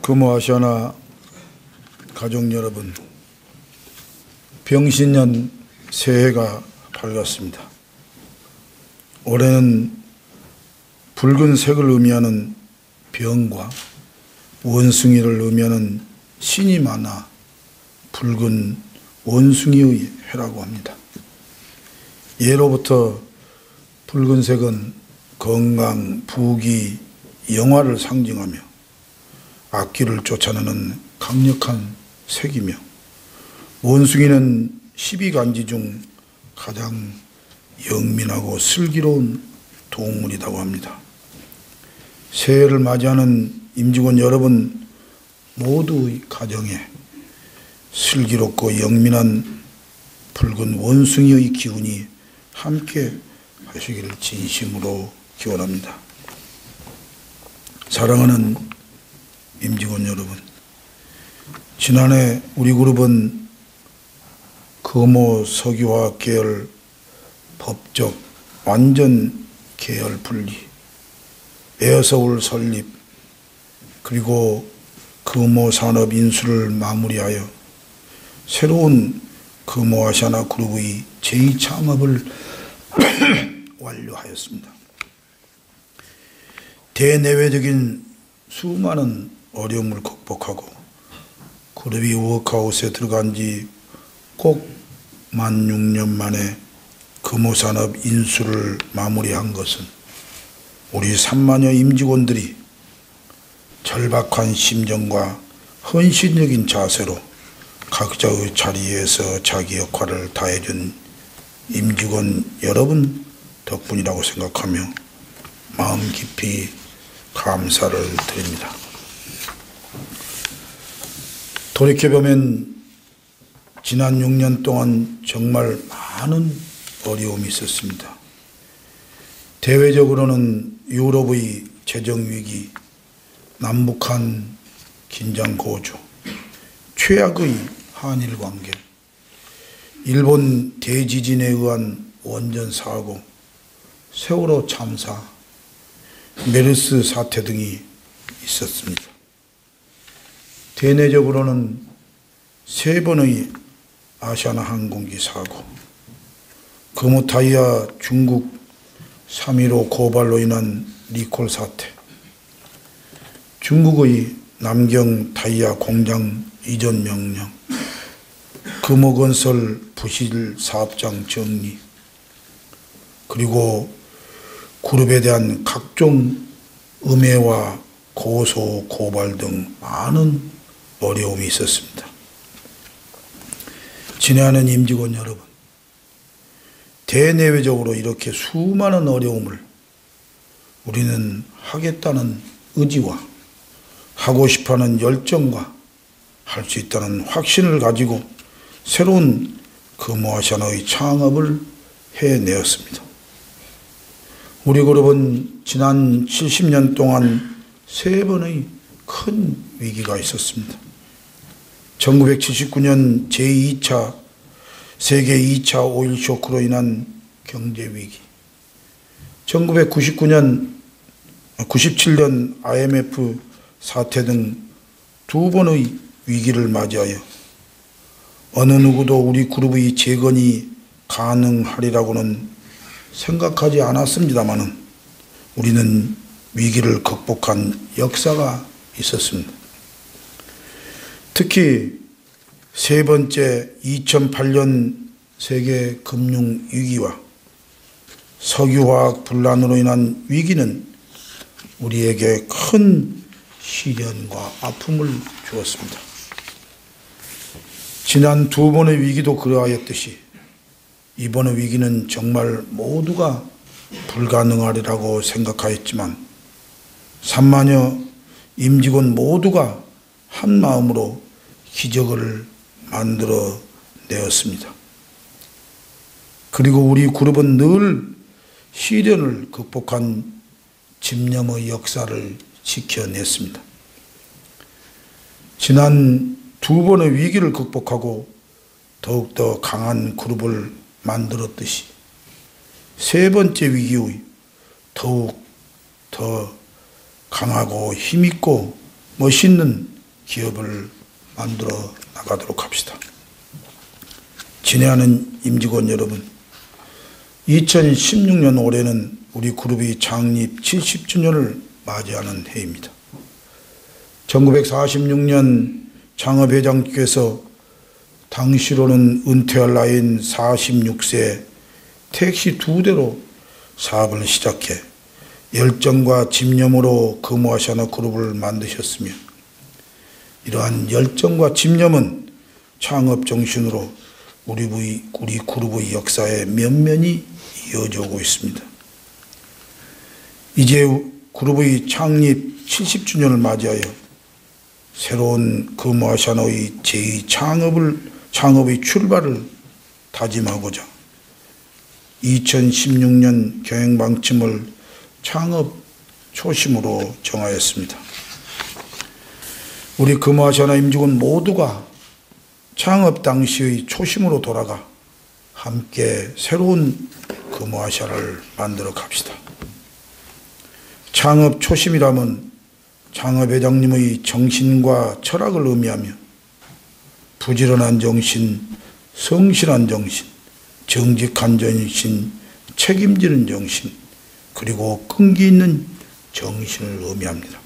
금호아시아나 가족 여러분, 병신년 새해가 밝았습니다. 올해는 붉은색을 의미하는 병과 원숭이를 의미하는 신이 많아 붉은 원숭이의 해라고 합니다. 예로부터 붉은색은 건강, 부귀, 영화를 상징하며 악귀를 쫓아내는 강력한 색이며, 원숭이는 12간지 중 가장 영민하고 슬기로운 동물이라고 합니다. 새해를 맞이하는 임직원 여러분 모두의 가정에 슬기롭고 영민한 붉은 원숭이의 기운이 함께 하시기를 진심으로 기원합니다. 사랑하는 임직원 여러분, 지난해 우리 그룹은 금호 석유화학 계열 법적 완전 계열 분리, 에어서울 설립, 그리고 금호 산업 인수를 마무리하여 새로운 금호아시아나 그룹의 제2창업을 완료하였습니다. 대내외적인 수많은 어려움을 극복하고 그룹이 워크아웃에 들어간 지 꼭 만 6년 만에 금호산업 인수를 마무리한 것은 우리 3만여 임직원들이 절박한 심정과 헌신적인 자세로 각자의 자리에서 자기 역할을 다해준 임직원 여러분 덕분이라고 생각하며 마음 깊이 감사를 드립니다. 돌이켜보면 지난 6년 동안 정말 많은 어려움이 있었습니다. 대외적으로는 유럽의 재정위기, 남북한 긴장고조, 최악의 한일관계, 일본 대지진에 의한 원전사고, 세월호 참사, 메르스 사태 등이 있었습니다. 대내적으로는 3번의 아시아나 항공기 사고, 금호타이어 중국 3.15 고발로 인한 리콜 사태, 중국의 남경 타이어 공장 이전 명령, 금호건설 부실 사업장 정리, 그리고 그룹에 대한 각종 음해와 고소, 고발 등 많은 어려움이 있었습니다. 친애하는 임직원 여러분, 대내외적으로 이렇게 수많은 어려움을 우리는 하겠다는 의지와 하고 싶어하는 열정과 할 수 있다는 확신을 가지고 새로운 금호아시아나의 창업을 해내었습니다. 우리 그룹은 지난 70년 동안 3번의 큰 위기가 있었습니다. 1979년 제2차 세계 2차 오일 쇼크로 인한 경제위기, 97년 IMF 사태 등 2번의 위기를 맞이하여 어느 누구도 우리 그룹의 재건이 가능하리라고는 생각하지 않았습니다마는 우리는 위기를 극복한 역사가 있었습니다. 특히 3번째 2008년 세계 금융위기와 석유화학 분란으로 인한 위기는 우리에게 큰 시련과 아픔을 주었습니다. 지난 2번의 위기도 그러하였듯이 이번의 위기는 정말 모두가 불가능하리라고 생각하였지만 3만여 임직원 모두가 한 마음으로 기적을 만들어 내었습니다. 그리고 우리 그룹은 늘 시련을 극복한 집념의 역사를 지켜냈습니다. 지난 2번의 위기를 극복하고 더욱더 강한 그룹을 만들었듯이 3번째 위기의 더욱 더 강하고 힘있고 멋있는 기업을 만들어 나가도록 합시다. 친애하는 임직원 여러분, 2016년 올해는 우리 그룹이 창립 70주년을 맞이하는 해입니다. 1946년 창업회장께서 당시로는 은퇴할 나이인 46세에 택시 2대로 사업을 시작해 열정과 집념으로 금호아시아나 그룹을 만드셨으며, 이러한 열정과 집념은 창업 정신으로 우리 그룹의 역사에 면면히 이어져 오고 있습니다. 이제 그룹의 창립 70주년을 맞이하여 새로운 금호아시아나의 제2창업의 출발을 다짐하고자 2016년 경영방침을 창업 초심으로 정하였습니다. 우리 금호아시아나 임직원 모두가 창업 당시의 초심으로 돌아가 함께 새로운 금호아시아를 만들어 갑시다. 창업 초심이라면 창업회장님의 정신과 철학을 의미하며 부지런한 정신, 성실한 정신, 정직한 정신, 책임지는 정신, 그리고 끈기 있는 정신을 의미합니다.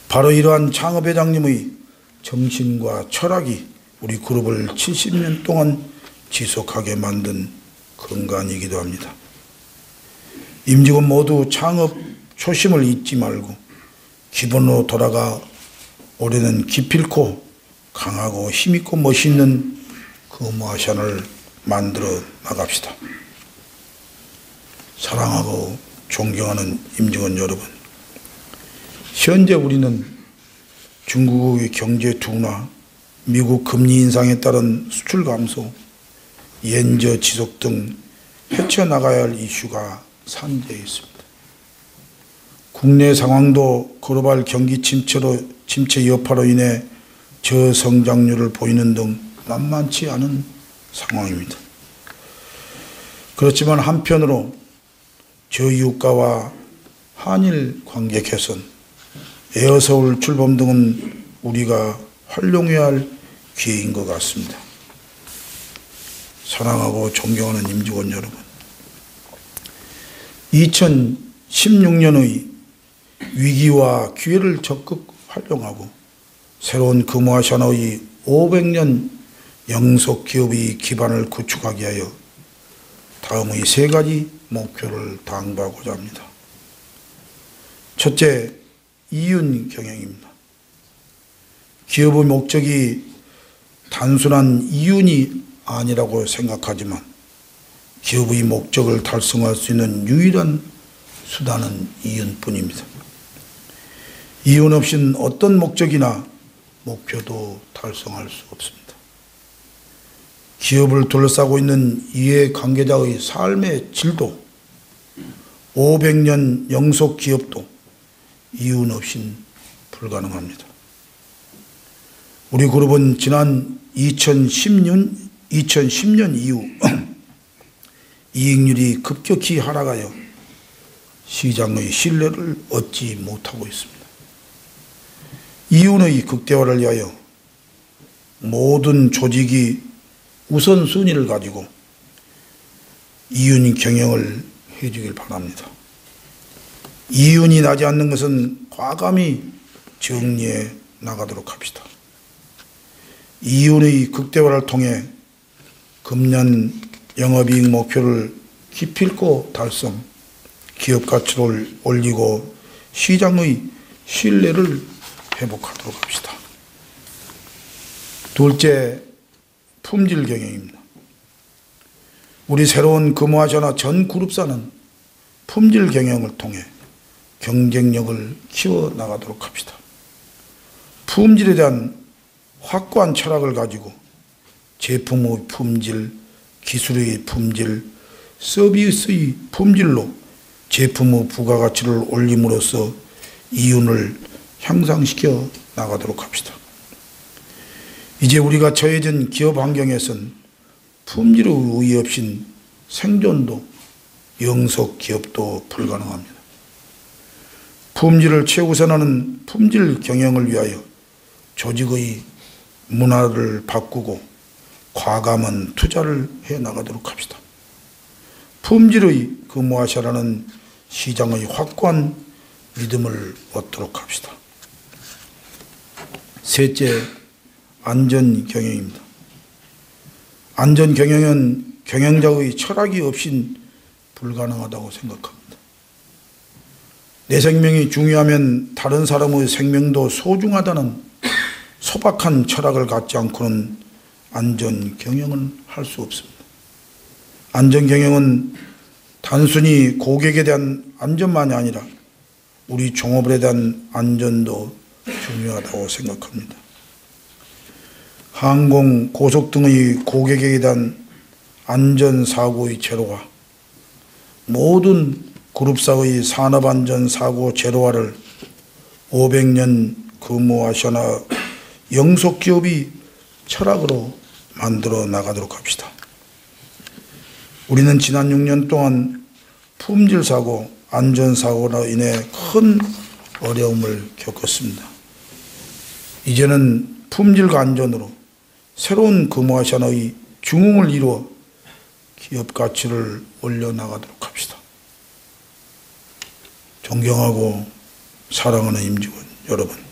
바로 이러한 창업회장님의 정신과 철학이 우리 그룹을 70년 동안 지속하게 만든 근간이기도 합니다. 임직원 모두 창업 초심을 잊지 말고 기본으로 돌아가 올해는 기필코 강하고 힘있고 멋있는 금호아시아나를 만들어 나갑시다. 사랑하고 존경하는 임직원 여러분, 현재 우리는 중국의 경제 둔화, 미국 금리 인상에 따른 수출 감소, 엔저 지속 등 헤쳐나가야 할 이슈가 산재해 있습니다. 국내 상황도 글로벌 경기 침체 여파로 인해 저성장률을 보이는 등 만만치 않은 상황입니다. 그렇지만 한편으로 저유가와 한일 관계 개선, 에어서울 출범 등은 우리가 활용해야 할 기회인 것 같습니다. 사랑하고 존경하는 임직원 여러분, 2016년의 위기와 기회를 적극 활용하고 새로운 금호아시아나의 500년 영속 기업의 기반을 구축하기 위하여 다음의 3가지 목표를 당부하고자 합니다. 첫째, 이윤 경영입니다. 기업의 목적이 단순한 이윤이 아니라고 생각하지만 기업의 목적을 달성할 수 있는 유일한 수단은 이윤뿐입니다. 이윤 없이는 어떤 목적이나 목표도 달성할 수 없습니다. 기업을 둘러싸고 있는 이해관계자의 삶의 질도, 500년 영속 기업도 이윤 없이는 불가능합니다. 우리 그룹은 지난 2010년 이후 이익률이 급격히 하락하여 시장의 신뢰를 얻지 못하고 있습니다. 이윤의 극대화를 위하여 모든 조직이 우선순위를 가지고 이윤 경영을 해주길 바랍니다. 이윤이 나지 않는 것은 과감히 정리해 나가도록 합시다. 이윤의 극대화를 통해 금년 영업이익 목표를 기필코 달성, 기업 가치를 올리고 시장의 신뢰를 회복하도록 합시다. 둘째, 품질 경영입니다. 우리 새로운 금호아시아나 전 그룹사는 품질 경영을 통해 경쟁력을 키워나가도록 합시다. 품질에 대한 확고한 철학을 가지고 제품의 품질, 기술의 품질, 서비스의 품질로 제품의 부가가치를 올림으로써 이윤을 향상시켜 나가도록 합시다. 이제 우리가 처해진 기업 환경에선 품질의 우위 없인 생존도, 영속 기업도 불가능합니다. 품질을 최우선하는 품질 경영을 위하여 조직의 문화를 바꾸고 과감한 투자를 해 나가도록 합시다. 품질의 근무하시라는 시장의 확고한 믿음을 얻도록 합시다. 셋째, 안전경영입니다. 안전경영은 경영자의 철학이 없인 불가능하다고 생각합니다. 내 생명이 중요하면 다른 사람의 생명도 소중하다는 소박한 철학을 갖지 않고는 안전경영은 할 수 없습니다. 안전경영은 단순히 고객에 대한 안전만이 아니라 우리 종업원에 대한 안전도 중요하다고 생각합니다. 항공, 고속 등의 고객에 대한 안전사고의 제로화, 모든 그룹사의 산업안전사고 제로화를 500년 근무하셔나 영속기업이 철학으로 만들어 나가도록 합시다. 우리는 지난 6년 동안 품질사고, 안전사고로 인해 큰 어려움을 겪었습니다. 이제는 품질과 안전으로 새로운 근무하셔나의 중흥을 이루어 기업 가치를 올려나가도록 합시다. 존경하고 사랑하는 임직원 여러분,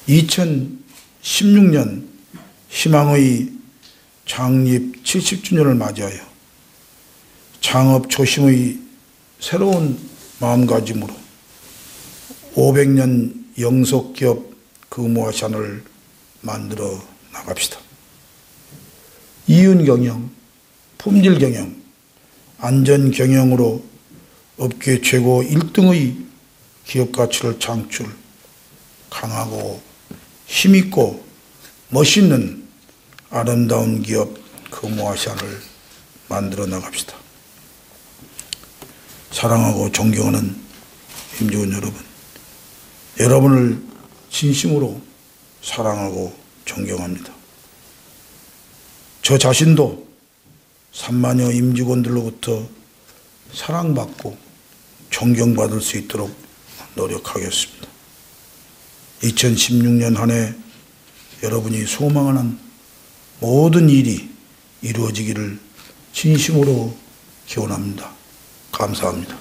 2016년 희망의 창립 70주년을 맞이하여 창업 초심의 새로운 마음가짐으로 500년 영속기업 근무하션을 만들어 나갑시다. 이윤경영, 품질경영, 안전경영으로 업계 최고 1등의 기업가치를 창출, 강하고 힘있고 멋있는 아름다운 기업 근무하션을 만들어 나갑시다. 사랑하고 존경하는 임직원 여러분, 여러분을 진심으로 사랑하고 존경합니다. 저 자신도 3만여 임직원들로부터 사랑받고 존경받을 수 있도록 노력하겠습니다. 2016년 한 해 여러분이 소망하는 모든 일이 이루어지기를 진심으로 기원합니다. 감사합니다.